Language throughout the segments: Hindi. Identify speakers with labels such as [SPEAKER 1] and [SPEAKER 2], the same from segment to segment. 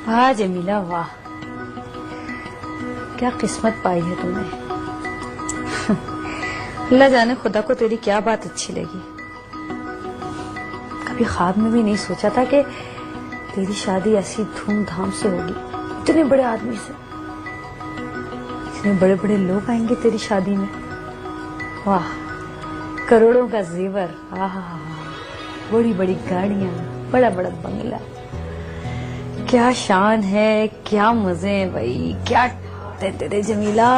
[SPEAKER 1] वाह जमीला वाह, क्या किस्मत पाई है तुमने। अल्लाह जाने खुदा को तेरी क्या बात अच्छी लगी। कभी ख्वाब में भी नहीं सोचा था कि तेरी शादी ऐसी धूमधाम से होगी, इतने बड़े आदमी से, इतने बड़े बड़े लोग आएंगे तेरी शादी में। वाह, करोड़ों का जेवर, आहा, बड़ी बड़ी गाड़ियां, बड़ा बड़ा बंगला, क्या शान है, क्या मजे हैं भाई, क्या तेरे जमीला।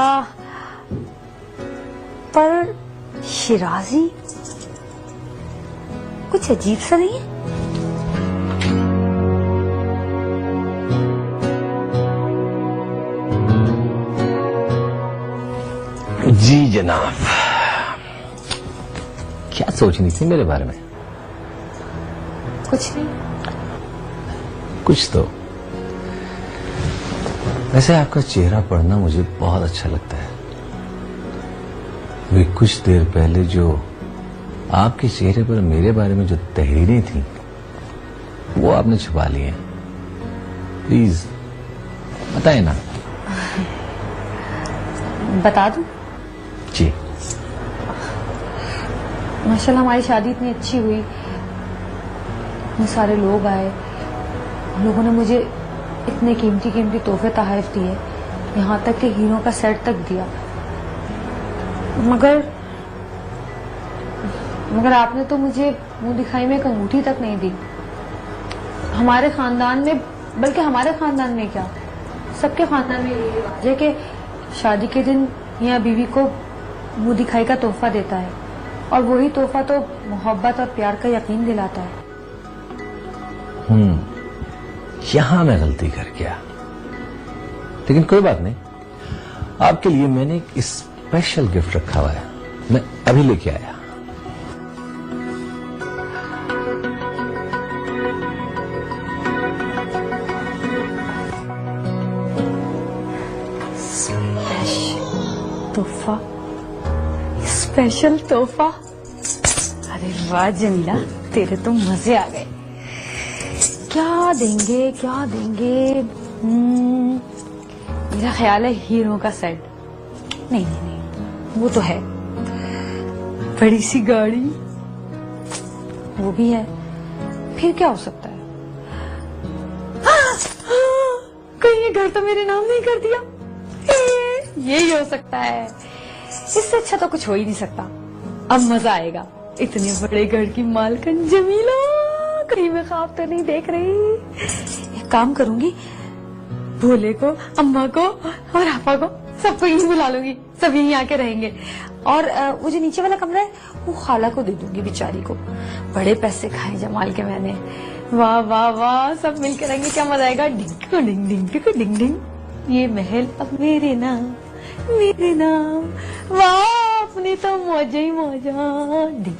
[SPEAKER 1] पर शिराजी कुछ अजीब सा नहीं है?
[SPEAKER 2] जी जनाब, क्या सोच रही थी मेरे बारे में?
[SPEAKER 1] कुछ नहीं।
[SPEAKER 2] कुछ तो। वैसे आपका चेहरा पढ़ना मुझे बहुत अच्छा लगता है। वे कुछ देर पहले जो आपके चेहरे पर मेरे बारे में जो तहरीरें थी वो आपने छुपा ली हैं। प्लीज बताए ना।
[SPEAKER 1] बता दूं?
[SPEAKER 2] जी।
[SPEAKER 1] माशाल्लाह हमारी शादी इतनी अच्छी हुई, इतने सारे लोग आए, लोगों ने मुझे इतने कीमती कीमती तोहफे तोहफ दिए, यहाँ तक कि हीरों का सेट तक दिया। मगर आपने तो मुझे मुंह दिखाई में एक अंगूठी तक नहीं दी। हमारे खानदान में, बल्कि हमारे खानदान में क्या, सबके खानदान में ये बात है कि शादी के दिन मियां बीवी को मुंह दिखाई का तोहफा देता है, और वही तोहफा तो मोहब्बत और प्यार का यकीन दिलाता है।
[SPEAKER 2] यहां मैं गलती कर गया, लेकिन कोई बात नहीं। आपके लिए मैंने एक स्पेशल गिफ्ट रखा हुआ है, मैं अभी लेके आया।
[SPEAKER 1] तोहफा, स्पेशल तोहफा। अरे वाह जमीला, तेरे तो मजे आ गए। क्या देंगे क्या देंगे? मेरा ख्याल है हीरो का सेट। नहीं नहीं नहीं, वो तो है। बड़ी सी गाड़ी, वो भी है। फिर क्या हो सकता है? कहीं ये घर तो मेरे नाम नहीं कर दिया? यही हो सकता है। इससे अच्छा तो कुछ हो ही नहीं सकता। अब मजा आएगा। इतने बड़े घर की मालकिन जमीला, कहीं मैं ख्वाब तो नहीं देख रही। एक काम करूंगी, भोले को, अम्मा को और आपा को सबको यहीं बुला लूंगी, सब यहीं आके रहेंगे। और वो जो नीचे वाला कमरा है वो खाला को दे दूंगी, बेचारी को। बड़े पैसे खाए जमाल के मैंने। वाह वाह वाह, सब मिलकर रहेंगे, क्या मजा आएगा। डिंग डिंग डिंग डिंग डिंग, ये महल अब मेरे नाम, मेरे नाम। वाह, अपने तो मौजा ही मौजा। डिंग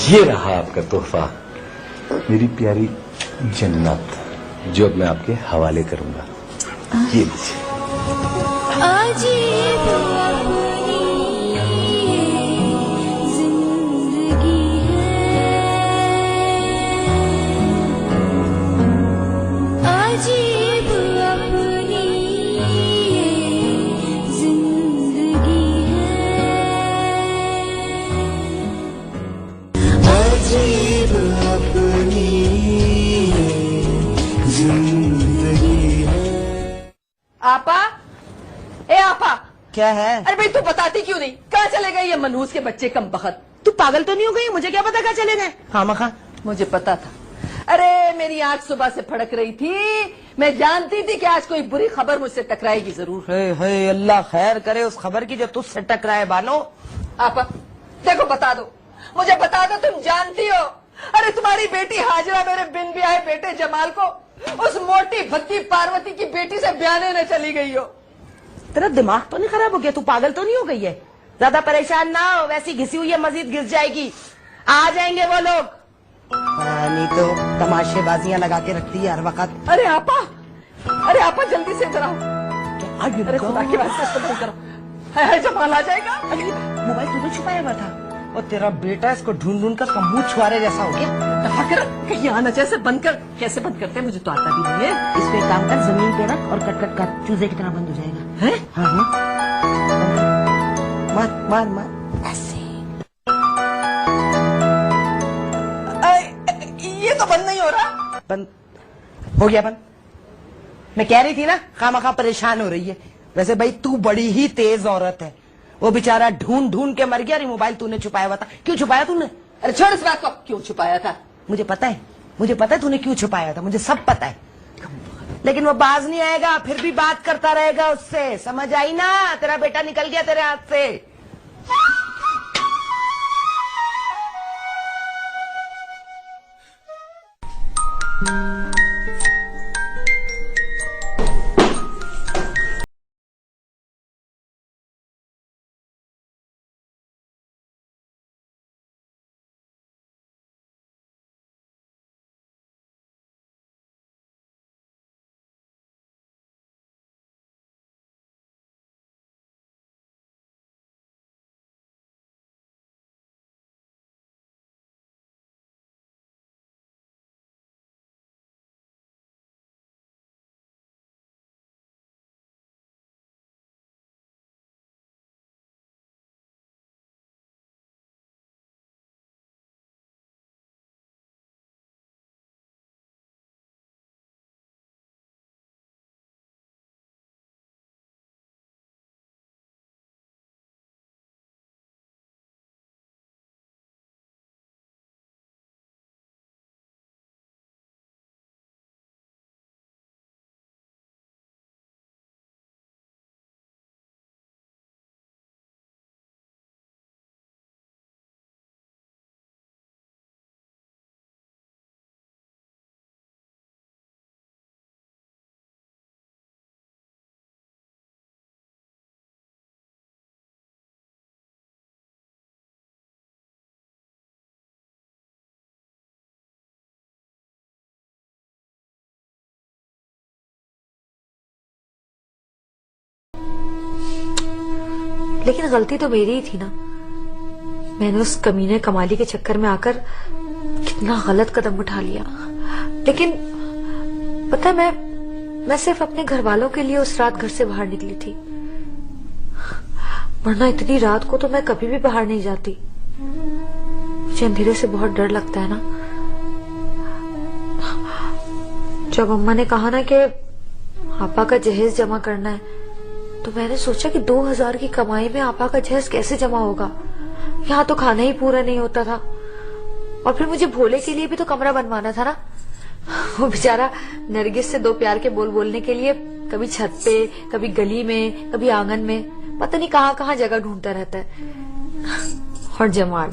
[SPEAKER 2] ये रहा आपका तोहफा, मेरी प्यारी जन्नत, जो अब मैं आपके हवाले करूंगा। ये लीजिए।
[SPEAKER 3] आपा, ए आपा,
[SPEAKER 4] क्या है?
[SPEAKER 3] अरे भाई तू बताती क्यों नहीं? कहाँ चले गए ये मनहूस के बच्चे कम बखत? तू पागल तो नहीं हो गई? मुझे क्या पता कहाँ चले गए?
[SPEAKER 4] हाँ मखा,
[SPEAKER 3] मुझे पता था। अरे मेरी आंख सुबह से फड़क रही थी, मैं जानती थी कि आज कोई बुरी खबर मुझसे टकराएगी जरूर।
[SPEAKER 4] हे अल्लाह खैर करे उस खबर की जो तुझसे टकराए बानो।
[SPEAKER 3] आपा देखो, बता दो, मुझे बता दो, तुम जानती हो। अरे तुम्हारी बेटी हाजरा मेरे बिन ब्याहे बेटे जमाल को उस मोटी भक्ति पार्वती की बेटी से ब्याने न चली गई हो।
[SPEAKER 4] तेरा दिमाग तो नहीं खराब हो गया? तू पागल तो नहीं हो गई है? ज्यादा परेशान ना हो, वैसी घिसी हुई है मजीद घिस जाएगी। आ जाएंगे वो लोग। नहीं तो तमाशेबाजियां लगा के रखती है हर वक्त।
[SPEAKER 3] अरे आपा जल्दी से इधर आओ। अरे खुदा के वास्ते इसको बंद करो। है जमाल आ जाएगा।
[SPEAKER 4] अरे मोबाइल तूने छुपाया हुआ था और तेरा बेटा इसको ढूंढ ढूंढ कर मुंह छुआरे जैसा हो गया।
[SPEAKER 3] दफा कर, कहीं आना जैसे बंद कर। कैसे बंद करते हैं मुझे तो आता भी नहीं है।
[SPEAKER 4] इसको एक काम कर, जमीन पे रख और कट कट कर, चूजे की तरह बंद हो जाएगा।
[SPEAKER 3] हैं?
[SPEAKER 4] हाँ हाँ, मार मार मार ऐसे।
[SPEAKER 3] ये तो बंद नहीं हो रहा।
[SPEAKER 4] बंद हो गया बंद। मैं कह रही थी ना खामखा परेशान हो रही है। वैसे भाई तू बड़ी ही तेज औरत है। वो बेचारा ढूंढ ढूंढ के मर गया। अरे मोबाइल तूने छुपाया हुआ था। क्यों छुपाया तूने?
[SPEAKER 3] अरे छोड़ इस बात को। क्यों छुपाया था?
[SPEAKER 4] मुझे पता है तूने क्यों छुपाया था। मुझे सब पता है, लेकिन वो बाज नहीं आएगा, फिर भी बात करता रहेगा उससे। समझ आई ना? तेरा बेटा निकल गया तेरे हाथ से।
[SPEAKER 1] लेकिन गलती तो मेरी ही थी ना। मैंने उस कमीने कमाली के चक्कर में आकर कितना गलत कदम उठा लिया। लेकिन पता है, मैं सिर्फ अपने घर वालों के लिए उस रात घर से बाहर निकली थी, वरना इतनी रात को तो मैं कभी भी बाहर नहीं जाती। मुझे अंधेरे से बहुत डर लगता है ना। जब अम्मा ने कहा ना कि आपा का जहेज जमा करना है, तो मैंने सोचा कि 2000 की कमाई में आपा का जहेज कैसे जमा होगा। यहाँ तो खाना ही पूरा नहीं होता था, और फिर मुझे भोले के लिए भी तो कमरा बनवाना था ना। वो बेचारा नरगिस से 2 प्यार के बोल बोलने के लिए कभी छत पे, कभी गली में, कभी आंगन में, पता नहीं कहाँ कहाँ जगह ढूंढता रहता है। और जमाल,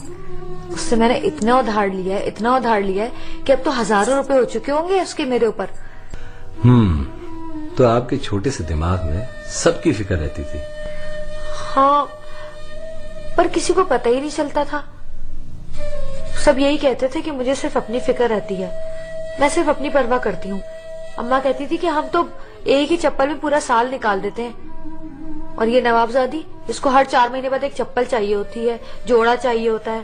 [SPEAKER 1] उससे मैंने इतना उधार लिया है कि अब तो हजारों रुपए हो चुके होंगे उसके मेरे ऊपर।
[SPEAKER 2] तो आपके छोटे से दिमाग में सबकी फिक्र रहती थी।
[SPEAKER 1] हाँ, पर किसी को पता ही नहीं चलता था। सब यही कहते थे कि मुझे सिर्फ अपनी फिक्र रहती है, मैं सिर्फ अपनी परवाह करती हूँ। अम्मा कहती थी कि हम तो एक ही चप्पल में पूरा साल निकाल देते हैं, और ये नवाबजादी, इसको हर 4 महीने बाद एक चप्पल चाहिए होती है, जोड़ा चाहिए होता है।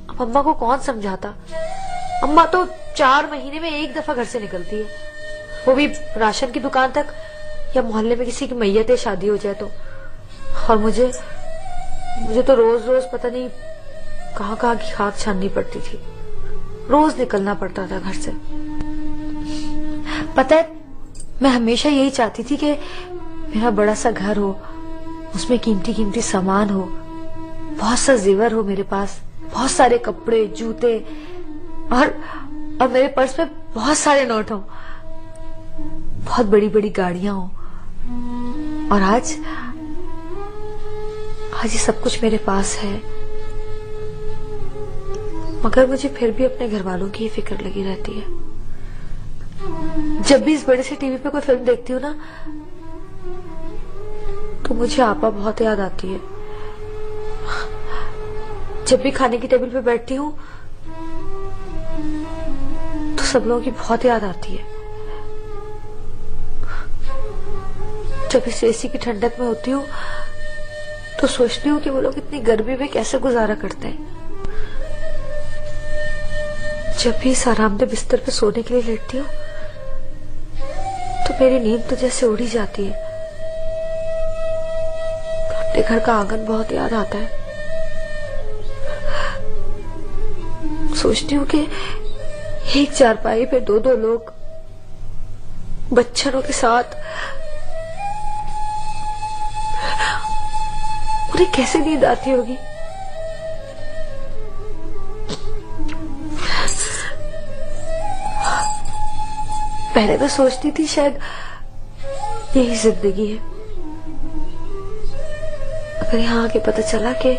[SPEAKER 1] अब अम्मा को कौन समझाता। अम्मा तो 4 महीने में एक दफा घर से निकलती है, वो भी राशन की दुकान तक, या मोहल्ले में किसी की मैयत शादी हो जाए तो। और मुझे तो रोज रोज पता नहीं कहाँ कहाँ की खाक छाननी पड़ती थी। रोज निकलना पड़ता था घर से। पता है, मैं हमेशा यही चाहती थी कि मेरा बड़ा सा घर हो, उसमें कीमती कीमती सामान हो, बहुत सा जेवर हो मेरे पास, बहुत सारे कपड़े, जूते, और मेरे पर्स में बहुत सारे नोट हो, बहुत बड़ी बड़ी गाड़ियां हो। और आज ये सब कुछ मेरे पास है, मगर मुझे फिर भी अपने घर वालों की ही फिक्र लगी रहती है। जब भी इस बड़े से टीवी पे कोई फिल्म देखती हूँ ना, तो मुझे आपा बहुत याद आती है। जब भी खाने की टेबल पे बैठती हूँ तो सब लोगों की बहुत याद आती है।
[SPEAKER 5] जब इस एसी की ठंडक में होती हूँ तो सोचती हूँ कि वो लोग इतनी गर्मी में कैसे गुजारा करते हैं। जब भी इस आरामदेह बिस्तर पे सोने के लिए लेटती हूँ तो मेरी नींद तो जैसे उड़ ही जाती है। अपने घर का आंगन बहुत याद आता है। सोचती हूँ कि एक चारपाई पे दो दो लोग बच्चों के साथ, उन्हें कैसे नींद आती होगी। पहले मैं सोचती थी शायद यही जिंदगी है, मगर यहाँ आके पता चला कि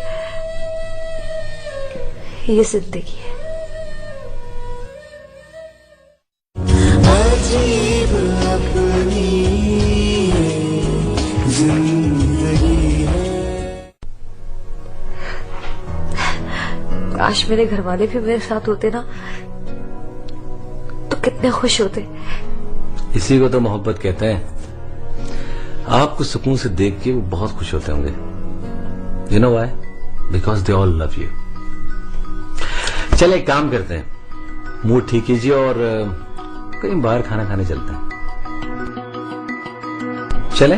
[SPEAKER 5] ये जिंदगी है।
[SPEAKER 6] अजीब अपनी जिंदगी है।
[SPEAKER 5] काश मेरे घर वाले भी मेरे साथ होते ना तो कितने खुश होते।
[SPEAKER 2] इसी को तो मोहब्बत कहते हैं। आपको सुकून से देख के वो बहुत खुश होते होंगे। You know why? Because they all love you. चले एक काम करते हैं, मूड ठीक कीजिए और कहीं बाहर खाना खाने चलते हैं। चले?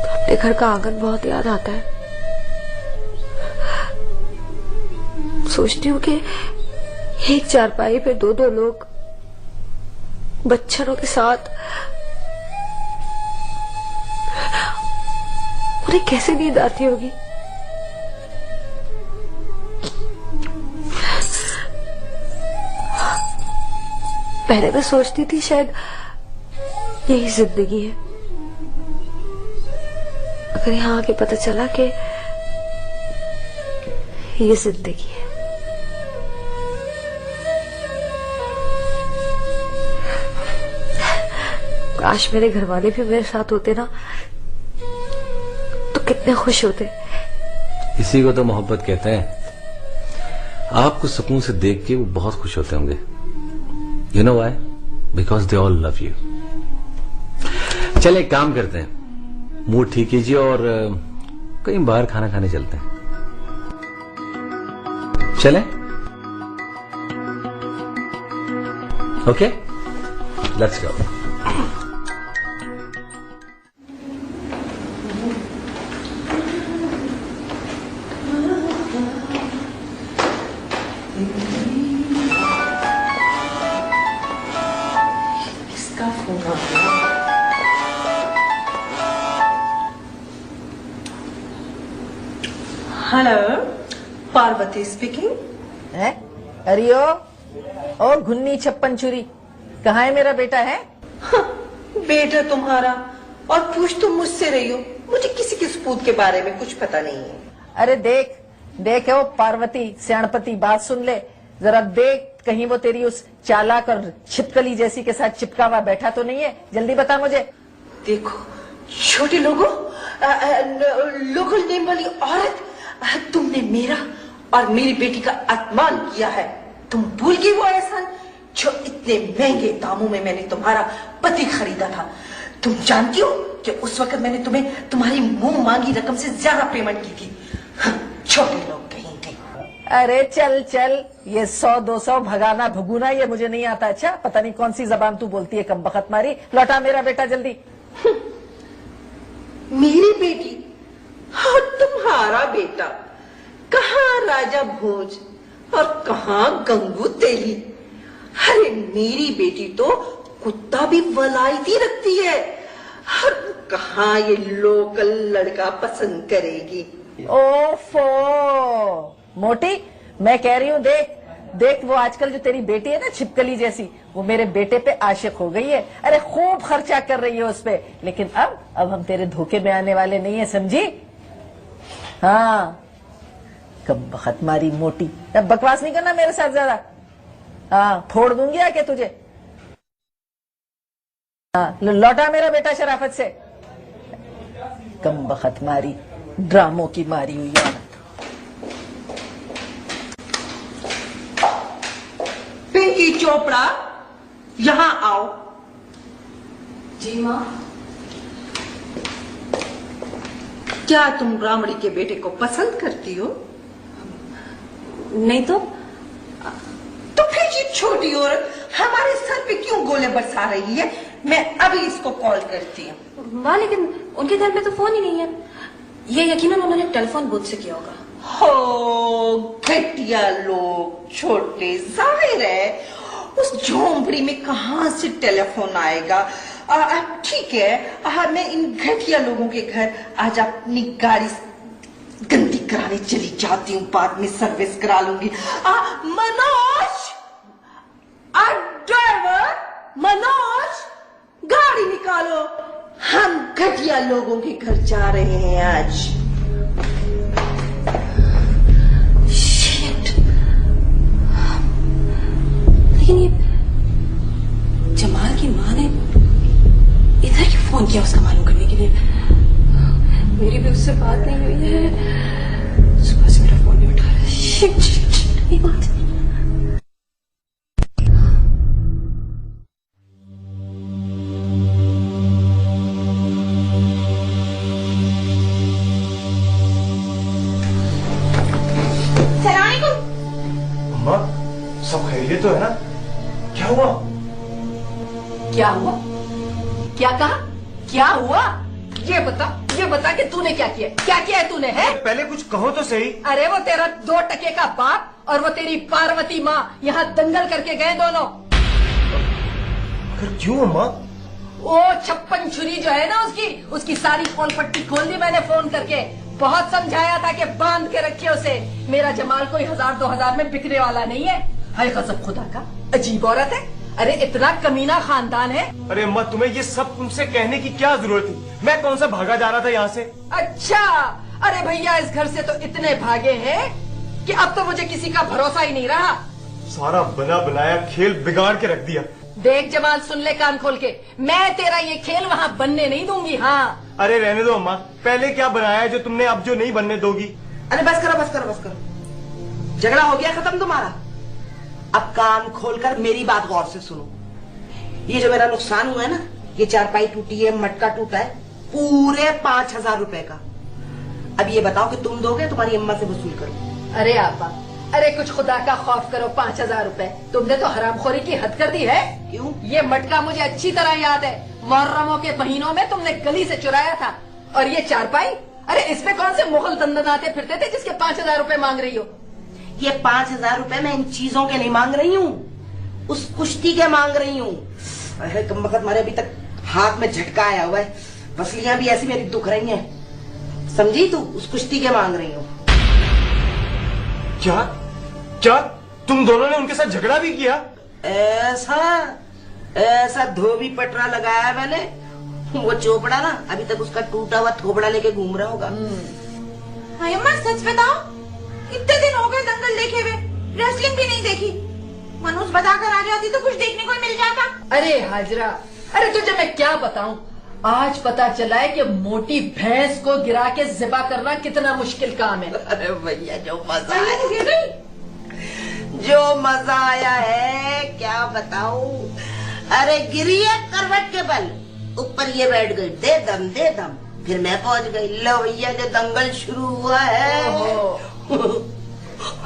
[SPEAKER 5] अपने घर का आंगन बहुत याद आता है। सोचती हूँ कि एक चारपाई पे दो दो लोग बच्चों के साथ, उन्हें कैसे नींद आती होगी। पहले मैं सोचती थी शायद यही जिंदगी है, मगर यहाँ आके पता चला कि ये जिंदगी है। काश मेरे घर वाले भी मेरे साथ होते ना तो कितने खुश होते।
[SPEAKER 2] इसी को तो मोहब्बत कहते हैं। आपको सुकून से देख के वो बहुत खुश होते होंगे। You know why? Because they all love you. चले एक काम करते हैं, मूड ठीक कीजिए और कहीं बाहर खाना खाने चलते हैं। चले? Okay, let's go.
[SPEAKER 3] किसका फोन आ गया? Hello, Parvati speaking.
[SPEAKER 4] है? अरे ओ घुन्नी छप्पन छुरी, कहाँ है मेरा बेटा? है
[SPEAKER 3] बेटा तुम्हारा, और पूछ तुम मुझसे रही हो, मुझे किसी के सपूत के बारे में कुछ पता नहीं है।
[SPEAKER 4] अरे देख देख, ओ पार्वती सियाणपति, बात सुन ले जरा, देख कहीं वो तेरी उस चालाक और छिपकली जैसी के साथ चिपका हुआ बैठा तो नहीं है? जल्दी बता मुझे।
[SPEAKER 3] देखो छोटे लोगों, लोकल नेम वाली औरत, तुमने मेरा और मेरी बेटी का अपमान किया है। तुम भूल गई वो एहसान जो इतने महंगे दामों में मैंने तुम्हारा पति खरीदा था। तुम जानती हो कि उस वक्त मैंने तुम्हें तुम्हारी मुंह मांगी रकम से ज्यादा पेमेंट की थी। छोटे लोग कहीं के।
[SPEAKER 4] अरे चल चल, ये 100-200 भगाना भगुना ये मुझे नहीं आता। अच्छा, पता नहीं कौन सी जबान तू बोलती है, कम बखत मारी। लौटा मेरा बेटा जल्दी।
[SPEAKER 3] मेरी बेटी और तुम्हारा बेटा, कहाँ राजा भोज और कहाँ गंगू तेली। अरे मेरी बेटी तो कुत्ता भी वलायती रखती है, और कहाँ ये लोकल लड़का पसंद करेगी।
[SPEAKER 4] ओफो मोटी, मैं कह रही हूँ देख देख, वो आजकल जो तेरी बेटी है ना छिपकली जैसी, वो मेरे बेटे पे आशिक हो गई है। अरे खूब खर्चा कर रही है उस पे, लेकिन अब हम तेरे धोखे में आने वाले नहीं है, समझी? हाँ, कब बखत मारी मोटी। अब बकवास नहीं करना मेरे साथ ज्यादा। हाँ, फोड़ दूंगी आके तुझे। हाँ, लौटा मेरा बेटा शराफत से। कम बखत मारी, ड्रामों की मारी हुई औरत। चोपड़ा, यहाँ आओ।
[SPEAKER 3] जी माँ।
[SPEAKER 4] क्या तुम रामड़ी के बेटे को पसंद करती हो?
[SPEAKER 3] नहीं तो
[SPEAKER 4] फिर ये छोटी औरत हमारे सर पे क्यों गोले बरसा रही है? मैं अभी इसको कॉल करती हूँ।
[SPEAKER 5] माँ लेकिन उनके घर में तो फोन ही नहीं है। ये यकीनन उन्होंने टेलीफोन बूथ से किया होगा।
[SPEAKER 4] हो घटिया लोग, छोटे, जाहिर है उस झोंपड़ी में कहां से टेलीफोन आएगा। ठीक है, मैं इन घटिया लोगों के घर आज अपनी गाड़ी गंदी कराने चली जाती हूँ, बाद में सर्विस करा लूंगी। मनोज, ड्राइवर मनोज, गाड़ी निकालो, हम घटिया लोगों के घर जा रहे हैं आज।
[SPEAKER 5] लेकिन ये जमाल की माँ ने इधर क्यों फोन किया उसका मालूम करने के लिए? मेरी भी उससे बात नहीं हुई है, सुबह से मेरा फोन नहीं उठा रहा है। शिट, ये बात
[SPEAKER 6] अम्मा, सब खैरियत तो है ना? क्या हुआ?
[SPEAKER 3] क्या हुआ? क्या कहा? क्या हुआ? ये बता कि तूने क्या किया? क्या किया है तूने? है
[SPEAKER 6] पहले कुछ कहो तो सही।
[SPEAKER 3] अरे वो तेरा 2 टके का बाप और वो तेरी पार्वती माँ यहाँ दंगल करके गए दोनों।
[SPEAKER 6] अगर क्यों अम्मा?
[SPEAKER 3] वो 56 छुरी जो है ना उसकी सारी पोल पट्टी खोल दी मैंने फोन करके। बहुत समझाया था कि बांध के रखिए उसे। मेरा जमाल कोई 1000-2000 में बिकने वाला नहीं है। हाय कसम खुदा का, अजीब औरत है। अरे इतना कमीना खानदान है।
[SPEAKER 6] अरे अम्मा, तुम्हें ये सब तुमसे कहने की क्या जरूरत थी? मैं कौन सा भागा जा रहा था यहाँ से?
[SPEAKER 3] अच्छा, अरे भैया इस घर से तो इतने भागे हैं कि अब तो मुझे किसी का भरोसा ही नहीं रहा।
[SPEAKER 6] सारा बना बनाया खेल बिगाड़ के रख दिया।
[SPEAKER 3] देख जमाल, सुन ले कान खोल के, मैं तेरा ये खेल वहाँ बनने नहीं दूंगी। हाँ
[SPEAKER 6] अरे रहने दो अम्मा, पहले क्या बनाया है जो तुमने अब जो नहीं बनने दोगी?
[SPEAKER 4] अरे बस करो। झगड़ा हो गया खत्म तुम्हारा? अब कान खोलकर मेरी बात गौर से सुनो। ये जो मेरा नुकसान हुआ है ना, ये चारपाई टूटी है, मटका टूटा है, पूरे 5000 रुपए का। अब ये बताओ कि तुम दोगे, तुम्हारी अम्मा से वसूल करो?
[SPEAKER 3] अरे आपा, अरे कुछ खुदा का खौफ करो। 5000 रुपए तुमने तो हरामखोरी की हद कर दी है।
[SPEAKER 4] क्यों?
[SPEAKER 3] ये मटका मुझे अच्छी तरह याद है। मुहर्रमों के महीनों में तुमने गली से चुराया था। और ये चारपाई, अरे इसमें कौन से मुगल दंदनाते फिरते थे जिसके 5000 रुपए मांग रही हो?
[SPEAKER 4] ये 5000 रुपए मैं इन चीजों के नहीं मांग रही हूँ, उस कुश्ती के मांग रही हूँ। अरे कम वक्त मारे अभी तक हाथ में झटका आया हुआ है, पसलियां भी ऐसी मेरी दुख रही हैं, समझी तू? उस कुश्ती के मांग रही हूँ।
[SPEAKER 6] क्या तुम दोनों ने उनके साथ झगड़ा भी किया?
[SPEAKER 4] ऐसा धोबी पटरा लगाया मैंने, वो चोपड़ा ना अभी तक उसका टूटा हुआ थोबड़ा लेके घूम रहा होगा।
[SPEAKER 5] अम्मा सच बताओ, इतने दिन हो गए दंगल देखे हुए, रेसलिंग भी नहीं देखी। मनोज बताकर आ जाती तो कुछ देखने को मिल जाता।
[SPEAKER 3] अरे हाजरा, अरे तुझे मैं क्या बताऊं, आज पता चला है कि मोटी भैंस को गिरा के ज़िबा करना कितना मुश्किल काम है।
[SPEAKER 4] अरे भैया जो मजा आया है क्या बताऊं। अरे गिरी है करवट के बल, ऊपर ये बैठ गई, दे दम, फिर मैं पहुंच गई। लो भैया जो दंगल शुरू हुआ है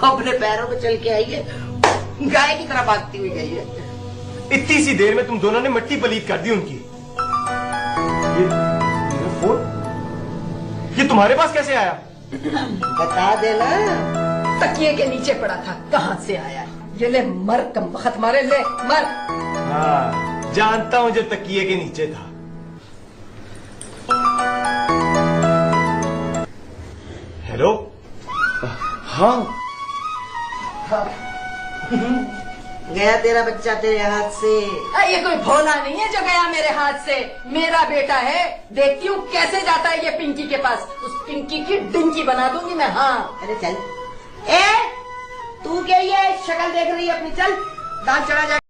[SPEAKER 4] अपने पैरों पे चल के आई है, गाय की तरह भागती हुई गई है।
[SPEAKER 6] इतनी सी देर में तुम दोनों ने मिट्टी पलीत कर दी उनकी। ये फोन, ये तुम्हारे पास कैसे आया?
[SPEAKER 4] बता देना।
[SPEAKER 3] तकिए के नीचे पड़ा था, कहाँ से आया? ये ले मर, कम वक्त मारे, ले मर।
[SPEAKER 6] हाँ, जानता हूँ जो तकिए के नीचे था। हेलो। हाँ
[SPEAKER 4] गया तेरा बच्चा तेरे हाथ से।
[SPEAKER 3] ये कोई भोला नहीं है जो गया मेरे हाथ से, मेरा बेटा है। देखती हूँ कैसे जाता है ये पिंकी के पास, उस पिंकी की डिंकी बना दूंगी मैं। हाँ
[SPEAKER 4] अरे चल, तू क्या ये शक्ल देख रही है अपनी? चल दांत चढ़ा जा।